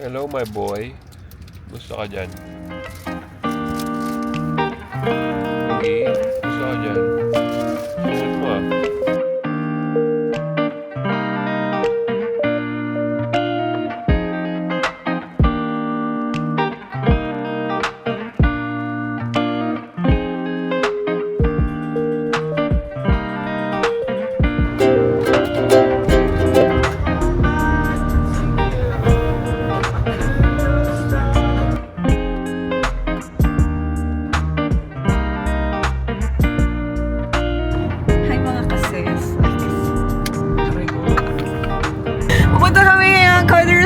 Hello my boy. Gusto ka dyan? Okay, gusto ka dyan? Sulit mo ah.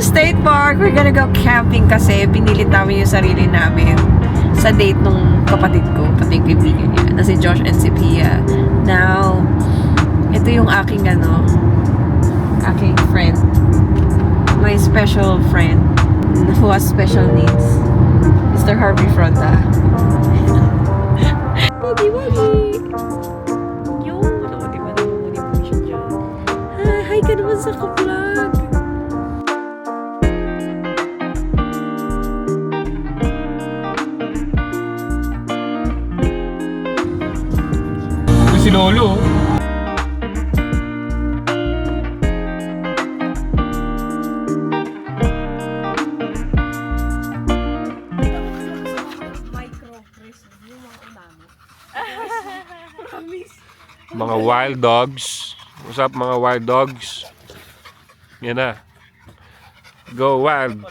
State Park. We're gonna go camping kasi pinilit namin yung sarili namin sa date nung kapatid ko, pati yung kaibigan niya, na si Josh and si Pia. Now, ito yung aking aking friend. My special friend who has special needs. Mr. Harvey Fronda. Wagi wagi! Yo! Nakati ba naman mo siya dyan? Hi ka naman sa ka-vlog! Si Lolo. Mga wild dogs. What's up mga wild dogs? Yan na. Go wild.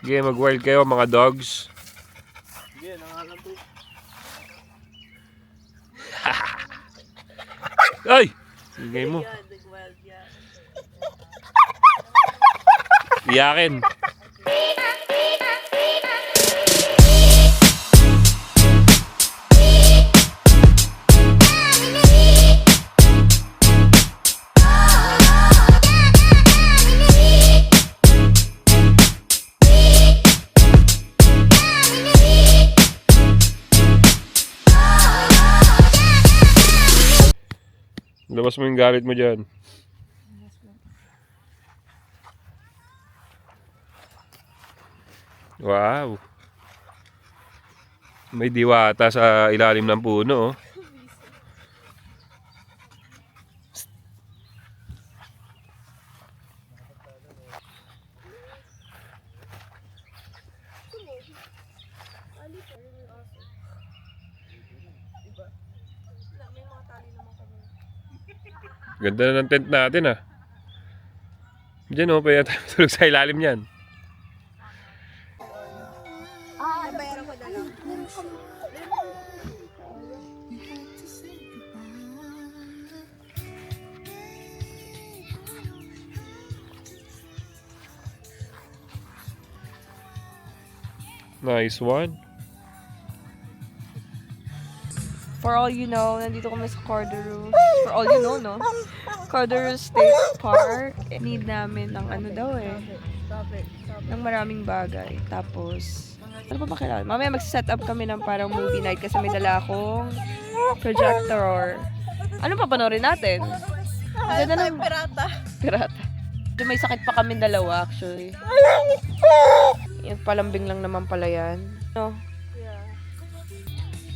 Okay, mag-wild kayo mga dogs. Ay! Ingay mo. Iyakin. Labas mo yung galit mo dyan. Wow. May diwata sa ilalim ng puno. Ganda na ng tent natin ah. Diyan oh, pwede tayo tulog sa ilalim niyan. Bayaran ko na lang. Nice one. For all you know, nandito kami sa Cordero. For all you know, no? Cordero State Park. Need namin ng ano daw eh. Ng maraming bagay. Tapos, ano pa ba kailangan? Mamaya mag-set up kami ng parang movie night kasi may dala akong projector. Ano pa panoorin natin? Ganda ng Pirata. pirata. May sakit pa kami dalawa actually. Yung palambing lang naman pala yan. No?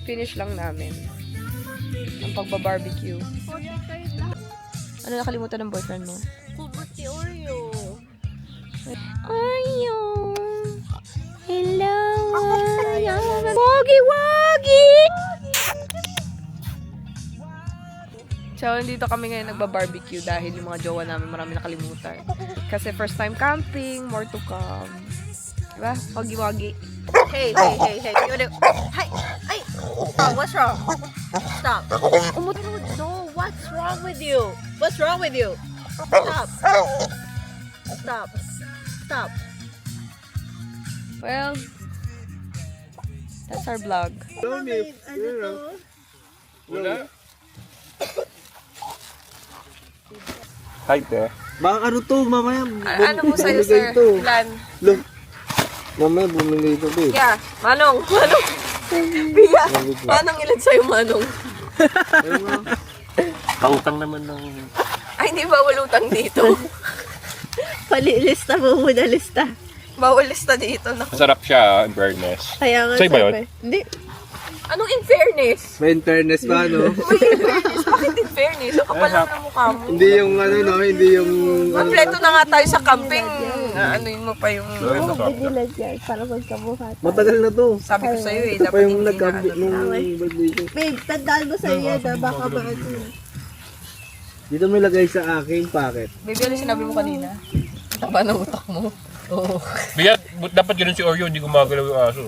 Finish lang namin ang pagbabarbecue. Ano nakalimutan ng boyfriend mo? Kubuti Oreo. Oreo! Hello! Wagi wagi! So, dito kami ngayon nagbabarbecue dahil yung mga jowa namin marami nakalimutan. Kasi first time camping, more to come. Diba? Wagi wagi. Hey. Hi. Ay. Oh, what's wrong? Stop. No, what's wrong with you? What's wrong with you? Stop. Well, that's our vlog. Hi te. Baka ano to, mamaya. Ano mo sa'yo, bumigay sir? to. Plan. Look. Mamaya bumili ito, babe. Yeah. Manong. Bia. Manong ilan sa'yo, Manong? Pautang naman ng... Ay, hindi bawal utang dito. Palilista mo muna lista. Bawal lista dito. Naku. Masarap siya, in fairness. Kaya nga Sa'yo ba yun? sabi. Hindi. Anong in fairness? May fairness pa, no? May in fairness? Bakit in fairness? Ang kapal lang ng mukha mo. Hindi yung ano, no? Hindi yung... Kompleto na nga tayo sa camping. Anuin mo pa yung... Ano. Bigilad yan para magkabuhat. Matagal na to. Sabi ko sa'yo eh. Ito Dapat pa yung hindi na nagkampi ano. nung birthday ko. Babe, tandaan mo sa iyo na baka maano. Dito may lagay sa aking packet. Baby, ano sinabi mo kanina? Taba ng utak mo. Oo. Bigat, dapat ganun si Oreo, hindi gumagalaw yung aso.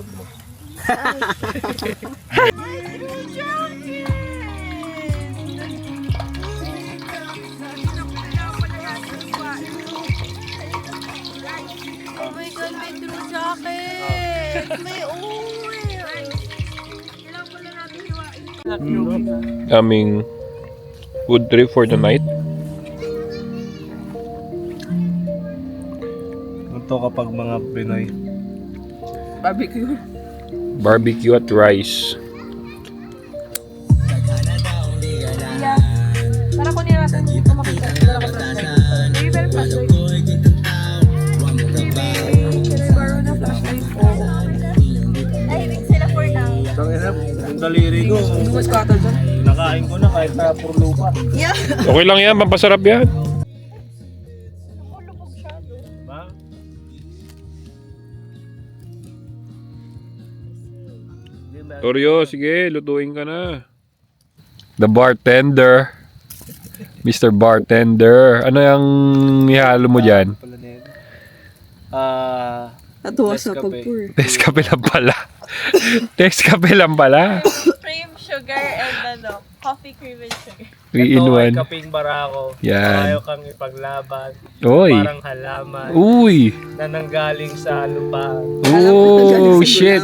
Oh my God, may true jacket! May Aming food trip for the night. Ito kapag mga Pinoy. Barbecue. Barbecue at rice. Yeah. Tara ko nila natin dito makita. Tara ko flashlight. Baby, pero flashlight. Baby, can I borrow na flashlight? Oo. Tahimik sila for now. Tangina, yung daliri ko. Hindi mo scatter dyan. Nakain ko na kahit na puro lupa. Yeah. Okay lang yan, pampasarap yan. Ba? Oreo, sige, lutuin ka na. The bartender. Mr. Bartender. Ano yung ihalo mo dyan? Natuwa sa pagpur. Nescafe lang pala. Nescafe lang pala. Cream, sugar, and ano, coffee, cream, and sugar. 3 in 1. kaping barako. Yan. Ayaw kang ipaglaban. Oy. Parang halaman Uy. na nanggaling sa lupa. Oh, shit.